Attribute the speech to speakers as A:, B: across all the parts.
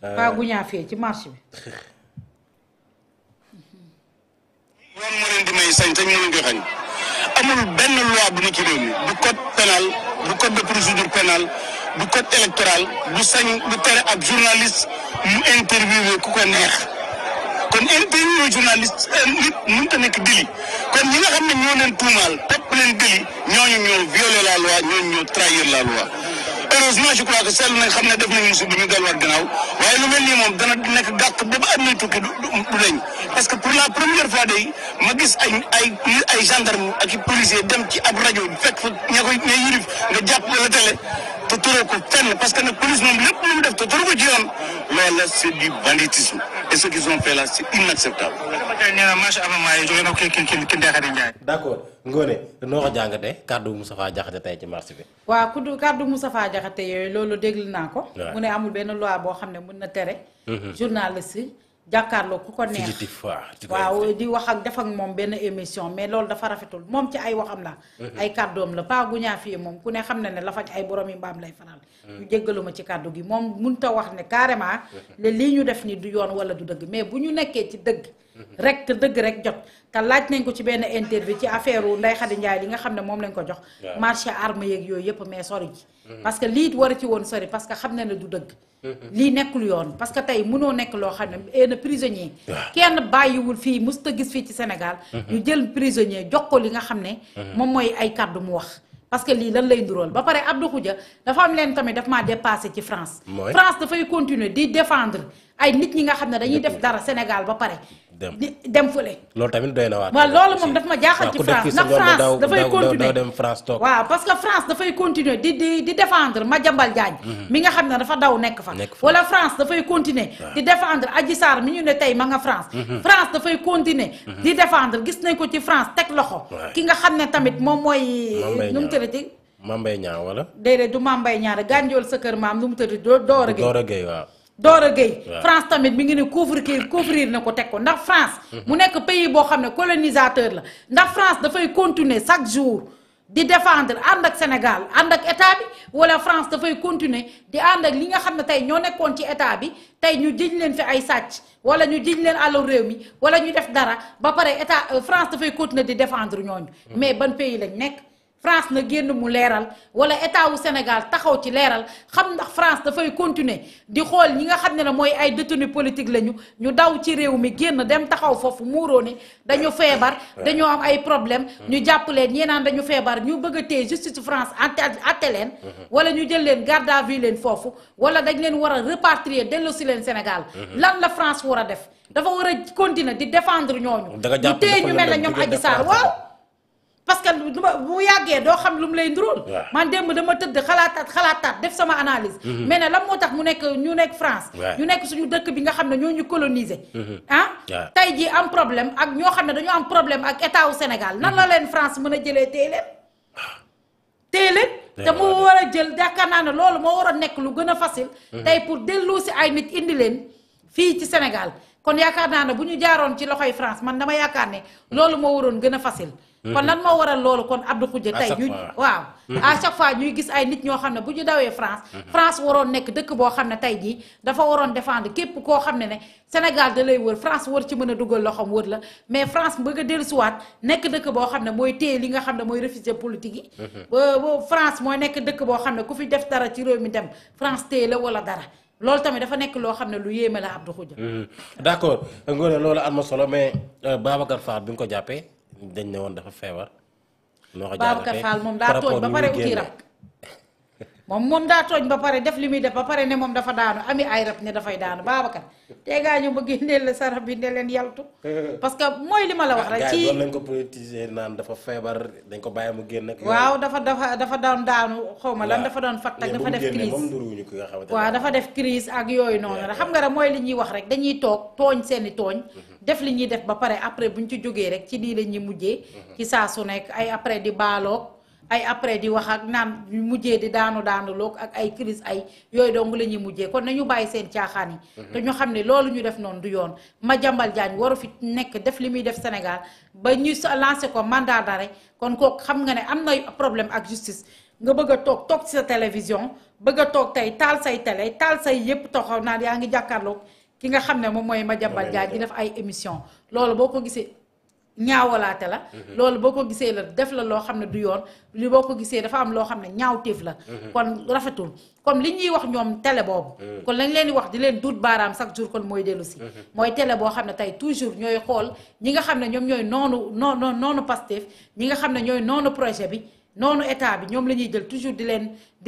A: Paa Guñaa fee ci marché bi.
B: yoon moo leen di may sañ-sañ moo leen koy xañ amul benn loi bu ne ci réew mi du code pénal du code de procédure pénale du code électoral du sañ du tere ak journaliste mu interviewé ku ko neex kon interview journaliste nit mënut a nekk délit kon ñi nga xam ne ñoo leen tuumaal topp leen délit ñooñu ñoo violer la loi ñooñu ñoo trahir la loi. heureusement je crois que seetlu nañ xam ne def nañu musiba ñu delluwaat gannaaw waaye lu mel nii moom dana nekk gàkk ba ba àdduna tukki du deñ parce que pour la première fois day ma gis ay gendarme ak i policier dem ci ab rajo fekk fa ña yilif nga jàpp wala télé te turoo ko fenn parce que nag police moom lépp lu mu def te turu ko ci yoon loolu la c'est du banditisme et ce qu'ils ont fait là c'est inacceptable.
C: d'accord Ngoné noo ko jàngatee kàddu Moustapha Diakhaté tey ci marché bi.
A: waaw kàddu Moustapha Diakhaté yooyu loolu déglu naa ko. mu ne amul benn loi boo xam ne mën na tere. journaliste jàkkaarloo ku ko neex. waaw di wax ak def ak moom benn émission mais loolu dafa rafetul moom ci ay waxam la. ay kàddoom la Paa Guñaa fii moom ku ne xam ne la faj ay borom yi mbaam lay faral. ñu jéggaluma ci kàddu gi moom mënut a wax ne carrément. lii ñu def ni du yoon wala du dëgg mais bu ñu nekkee ci dëgg. rek te dëgg rek jot te laaj nañ ko ci benn interview ci affaire Ndeye Khady Ndiaye li nga xam ne moom lañ ko jox. marché arme yeeg yooyu yëpp mais sori ci. parce que lii war a ci woon sori parce que xam na ne du dëgg. lii nekkul yoon parce que tey mënoo nekk loo xam ne un prisonnier. kenn bàyyiwul fii mosut a gis fii ci Sénégal. ñu jël prisonnier jox ko li nga xam ne. moom mooy ay kàddu mu wax. parce que lii lan lay ndurool ba pare Abdou Khoudia dafa am leen tamit daf maa dépassé ci France. France dafay continuer di défendre ay nit ñi nga xam ne dañuy def dara Sénégal ba pare. dem fële.
C: loolu tamit doy na waat.
A: waaw loolu moom daf ma jaaxal ci France ndax France dafay continuer
C: dem France toog.
A: waaw parce que France dafay continuer di défendre Madiambal Diagne mi nga xam ne dafa daw nekk fa. wala France dafay continuer di défendre Adji Sarr mi ñu ne tey ma nga France. France dafay continuer di défendre gis nañ ko ci France teg loxo. ki nga xam ne tamit moom mooy. nu mu tëddati.
C: Mame Mbaye Niang wala.
A: déedéet du Mame Mbaye Niang gànjool sa kër maam nu mu tëddati Dora Gueye
C: waaw.
A: Dora Gueye France tamit mi ngi ne couvrir na ko teg ko ndax France mu nekk pays boo xam ne colonisateur la ndax France dafay continuer chaque jour di défendre ànd ak Sénégal ànd ak état bi wala France dafay continuer di ànd ak li nga xam ne tey ñoo nekkoon ci état bi tey ñu jiñ leen fi ay sàcc wala ñu jiñ leen àllu réew mi wala ñu def dara ba pare état France dafay continuer di défendre ñooñu mais ban pays lañ nekk France na génn mu leeral wala état wu Sénégal taxaw ci leeral xam ndax France dafay continuer di xool ñi nga xam ne ne mooy ay détenus politique lañu ñu daw ci réew mi génn dem taxaw foofu muuroo ne dañu feebar dañoo am ay problème ñu jàpp leen ñee naan dañu feebar ñu bëgg a téye justice France atte leen wala ñu jël leen garde à vue leen foofu wala dañ leen war a repatrier delloosi leen Sénégal lan la France war a def dafa war a continuer di défendre ñooñu ñu téye ñu mel ne ñoom Adji Sarr waaw parce que bu yàggee doo xam lu mu lay nduróol man démb dama tëdd xalaataat def sama analyse mais ne lan moo tax ñu nekk France ñu nekk suñu dëkk bi nga xam ne ñoo ñu coloniser tey ji am problème ak ñoo xam ne dañoo am problème ak état wu Sénégal nan la leen France mën a jëlee téye leen te mu war a jël yaakaar naa ne loolu moo war a nekk lu gën a facile tey pour dellu si ay nit indi leen fii ci Sénégal kon yaakaar naa ne bu ñu jaaroon ci loxoy France man dama yaakaar ne loolu moo waroon gën a facile kon lan moo waral loolu kon Abdou Khoudia tey ñu waaw à chaque fois ñuy gis ay nit ñoo xam ne bu ñu dawee France waroon nekk dëkk boo xam ne tey jii dafa waroon défendre képp koo xam ne Sénégal da lay wër France war ci mën a dugal loxoom wër la mais France bëgg a dellusiwaat nekk dëkk boo xam ne mooy téye li nga xam ne mooy réfugié politique yi France mooy nekk dëkk boo xam ne ku fi def dara ci réew mi dem France téye la wala dara loolu tamit dafa nekk loo xam ne lu yéeme la Abdou Khoudia
C: d'accord Ngoné loolu am na solo mais Babacar Fall bi nga ko jàppee dañ ne woon dafa feebar.
A: Babacar Fall moom daa tooñ ba pare uti rab moom daa tooñ ba pare def li muy def ba pare ne moom dafa daanu ami ay rab ne dafay daanu Babacar tey gaa ñu ma génneel la sarab bi ne leen yaltu parce que mooy li ma la wax rek ci
C: doon nañ ko politiser naan dafa feebar dañ ko bàyyi mu génn ak
A: waaw dafa doon daanu xaw ma lan dafa doon fatt ak dafa def crise waaw dafa def crise ak yooyu noonu rek xam nga rek mooy li ñuy wax rek dañuy toog tooñ seeni tooñ def li ñuy def ba pare après bu ñu ci jógee rek ci lii la ñuy mujjee ci saa su nekk ay après di baaloog ay après di wax ak naan mujjee di daanu loog ak ay crise ay yooyu dong la ñuy mujjee kon nañu bàyyi seen caaxaan yi te ñu xam ne loolu ñu def noonu du yoon Madiambal Diagne waru fi nekk def li muy def Sénégal ba ñu lancé ko mandat d'arrêt kon kooku xam nga ne am na problème ak justice nga bëgg a toog ci sa télévision bëgg a toog tey taal say télé taal say yépp taxaw naan yaa ngi jàkkaarloog ki nga xam ne moom mooy Madiambal Diagne di def ay émission loolu boo ko gisee ñaawalaate la loolu boo ko gisee la def la loo xam ne du yoon li boo ko gisee dafa am loo xam ne ñaawteef la kon rafetul comme li ñuy wax ñoom télé boobu kon lañ leen di wax di leen duut baaraam chaque jour kon mooy dellu si mooy télé boo xam ne tey toujours ñooy xool ñi nga xam ne ñoom ñooy noonu Pastef ñi nga xam ne ñooy noonu projet bi noonu état bi ñoom la ñuy jël toujours di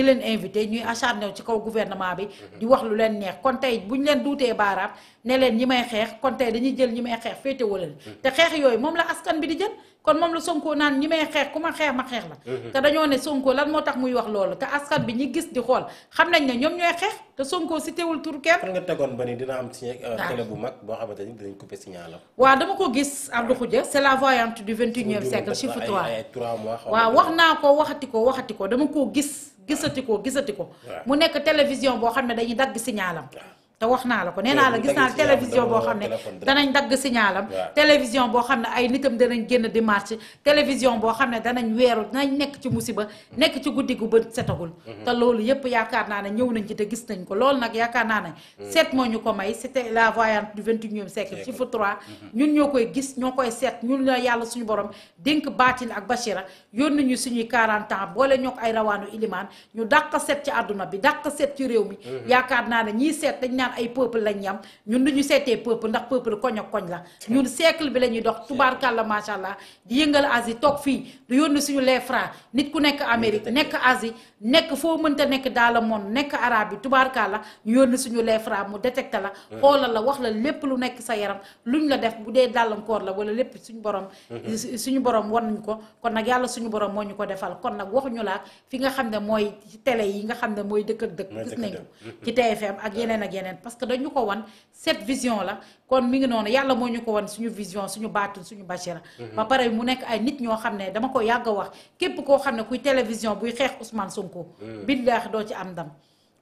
A: leen invité ñuy acharné ci kaw gouvernement bi di wax lu leen neex kon tey bu ñu leen duutee baaraam ne leen ñi may xeex kon tey dañuy jël ñi may xeex féete wala te xeex yooyu moom la askan bi di jël kon moom la Sonko naan ñi may xeex ku ma xeex ma xeex la te dañoo ne Sonko lan moo tax muy wax loolu te askan bi ñi gis di xool xam nañ ne ñoom ñooy xeex te Sonko si teewul tur kenn
C: fan nga tegoon ba ni dina am signé télé bu mag boo xamante ni dinañ coupé signalam
A: waaw dama ko gis Abdou Khoudia c'est la voyante du 21e siècle chiffre 3 waaw wax naa ko waxati ko dama koo gisati ko mu nekk télévision boo xam ne dañuy dagg signalam te wax naa la ko nee naa la gis naa télévision boo xam ne danañ dagg signalam télévision boo xam ne ay nitam danañ génn di marché télévision boo xam ne danañ weeru danañ nekk ci musiba nekk ci guddi gu bët setagul te loolu yépp yaakaar naa ne ñëw nañ ci te gis nañ ko loolu nag yaakaar naa ne seet moo ñu ko may c'était la voyante du 21e siècle chiffre 3 ñun ñoo koy gis ñoo koy seet ñun la yàlla suñu borom dénk baatin ak Bachira yónni ñu suñuy 40 ans boole ñoo ko ay rawaanu ilimaan ñu dàq seet ci àdduna bi dàq seet ci réew mi yaakaar naa ne ñiy seet dañ ay peuple lañ ñam ñun duñu seetee peuple ndax peuple koñ ak koñ la ñun siècle bi la ñuy dox tubaarkàlla macha allah di yëngal Asie toog fii du yónni suñu les francs nit ku nekk Amérique nekk Asie nekk foo mënta nekk dans le monde nekk arabe bi tubaarkàlla ñu yónni suñu les francs mu détecté la xoolal la wax la lépp lu nekk sa yaram luñ la def bu dee dàllankoor la wala lépp suñu borom wan nañu ko kon nag yàlla suñu borom moo ñu ko defal kon nag waxuñu la fi nga xam ne mooy ci télé yi nga xam ne mooy dëkk ak dëkk gis nañ ko ci TFM ak yeneen parce que dañu ko wan cette vision la kon mi ngi noonu yàlla moo ñu ko wan suñu vision suñu baatul suñu Bachira ba pare mu nekk ay nit ñoo xam ne dama ko yàgg a wax képp koo xam ne kuy télévision buy xeex Ousmane Sonko billaahi doo ci am ndam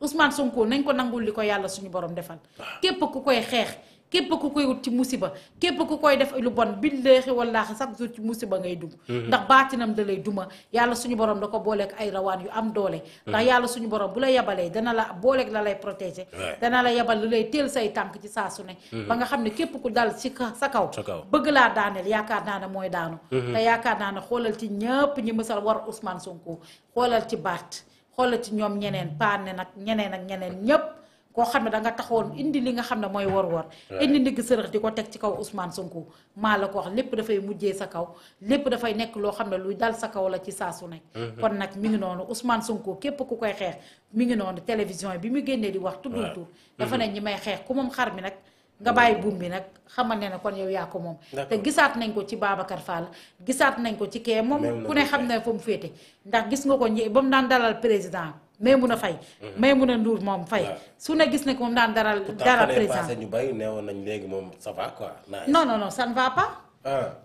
A: Ousmane Sonko nañ ko nangul li ko yàlla suñu borom defal képp ku koy xeex képp ku koy wut ci musiba képp ku koy def lu bon billaahi wallaahi chaque jour ci musiba ngay dugg ndax baatinam da lay duma yàlla suñu borom da ko booleeg ay rawaan yu am doole ndax yàlla suñu borom bu la yabalee dana la booleeg la lay protéger dana la yabal lu lay teel say tànk ci saa su ne ba nga xam ne képp ku dal ci sa kaw bëgg laa daaneel yaakaar naa ne mooy daanu te yaakaar naa ne xoolal ci ñëpp ñi mësal war Ousmane Sonko xoolal ci baat xoolal ci ñoom ñeneen paane nag ñeneen ak ñeneen ñëpp koo xam ne da nga taxawoon indi li nga xam ne mooy war indi ndigg sërëx di ko teg ci kaw Ousmane Sonko maa la ko wax lépp dafay mujjee sa kaw lépp dafay nekk loo xam ne luy dal sa kaw la ci saa su nekk kon nag mi ngi noonu Ousmane Sonko képp ku koy xeex mi ngi noonu télévision bi mu génnee di wax tuddul tur dafa ne ñi may xeex ku moom xar mi nag nga bàyyi buum bi nag xamal ne kon yow yaa ko moom te gisaat nañ ko ci Babacar Fall gisaat nañ ko ci kee moom ku ne xam ne fa mu féete ndax gis nga ko ba mu daan dalal président Maimouna Faye Maimouna Ndour moom Faye su ne gis ne ko moom daan dalal président
C: ñu bàyyi neewoon nañ léegi moom ça va quoi
A: non ça ne va pas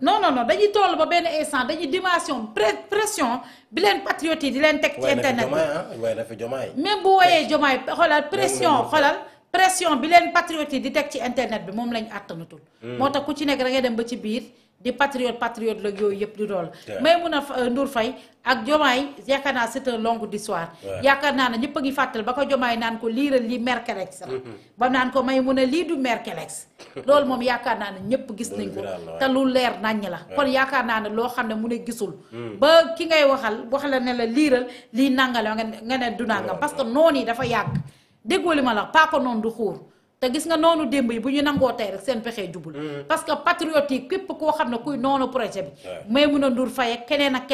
A: non dañuy toll ba benn instant dañuy dimension pression bi leen patriote yi di leen teg ci internet bi même bu wooyee Jomaay xoolal pression bi leen patriote yi di teg ci internet bi moom lañ àttanatul moo tax ku ci nekk da ngay dem ba ci biir di patriote la yooyu yëpp di dool Maimouna Ndour Faye ak Jomaay yaakaar naa c'est une longue histoire yaakaar naa ne ñëpp a ngi fàttal ba ko Jomaay naan ko liiral lii Merkelex la ba naan ko Maimouna lii du Merkelex loolu moom yaakaar naa ne ñëpp gis nañ ko te lu leer naññ la kon yaakaar naa ne loo xam ne mu ne gisul ba ki ngay wax la ne la liiral lii nangale nga ne du nangam parce que noonu yi dafa yàgg déggoo li ma la paako noonu du xuur te gis nga noonu démb yi bu ñu nangoo tey rek seen pexe jubul parce que patriote yi képp koo xam ne kuy noonu projet bi Maimouna Ndour Faye ak keneen ak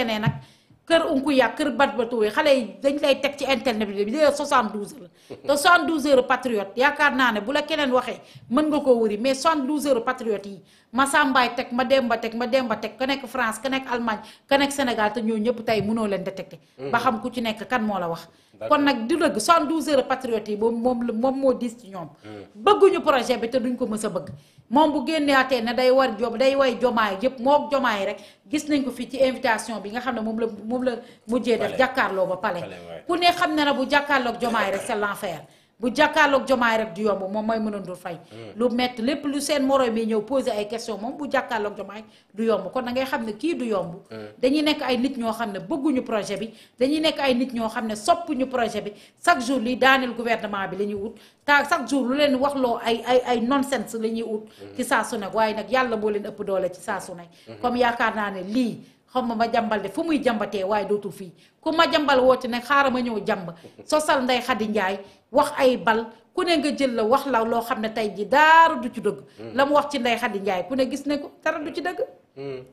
A: kër unku yaa kër bat-batuwee xale yi dañ lay teg ci internet bi li 72 heures te 72 heures patriote yaakaar naa ne bu la keneen waxee mën nga koo wëri mais 72 heures patriote yi Massambaay teg ma Demba teg ka nekk France ka nekk Allemagne ka nekk Sénégal te ñoo ñëpp tey mënoo leen détecté ba xam ku ci nekk kan moo la wax kon nag du dëgg 72 heures patriote yi moom moo diis ci ñoom bëgguñu projet bi te duñ ko mës a bëgg moom bu génneatee ne day way Jomaay yëpp moo Jomaay rek gis nañ ko fii ci invitation bi nga xam ne moom la mujjee def jàkkaarloo ba pale ku ne xam ne na bu jàkkaarloog Jomaay rek c'est l'enfer bu jàkkaarloog Diomaye rek du yomb moom mooy mën a Ndour Faye lu métti lépp lu seen moroom yi ñëw poser ay question moom bu jàkkaarloog Diomaye du yomb kon da ngay xam ne kii du yomb dañuy nekk ay nit ñoo xam ne bëgguñu projet bi dañuy nekk ay nit ñoo xam ne soppuñu projet bi chaque jour li daaneel gouvernement bi la ñuy wut chaque jour lu leen waxloo ay nonsense la ñuy wut ci saa su nekk waaye nag yàlla moo leen ëpp doole ci saa su nekk comme yaakaar naa ne lii xam ma jàmbal de fu muy jàmbatee waaye dootul fii ku ma jàmbal woote ne xaaral ma ñëw jàmb sosal Ndeye Khady Ndiaye wax ay bal ku ne nga jël la wax la loo xam ne tey ji dara du ci dëgg la mu wax ci Ndeye Khady Ndiaye ku ne gis ne ko dara du ci dëgg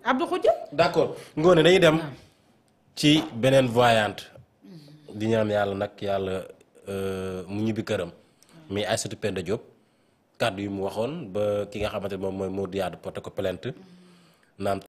A: Abdou Khoudia
C: d'accord Ngoné dañuy dem ci beneen voyante di ñaan yàlla nag yàlla mu ñibbi këram mais Aïssatou Penda Diop kàddu yi mu waxoon ba ki nga xamante ne moom mooy Modou Yade porté ko plainte naan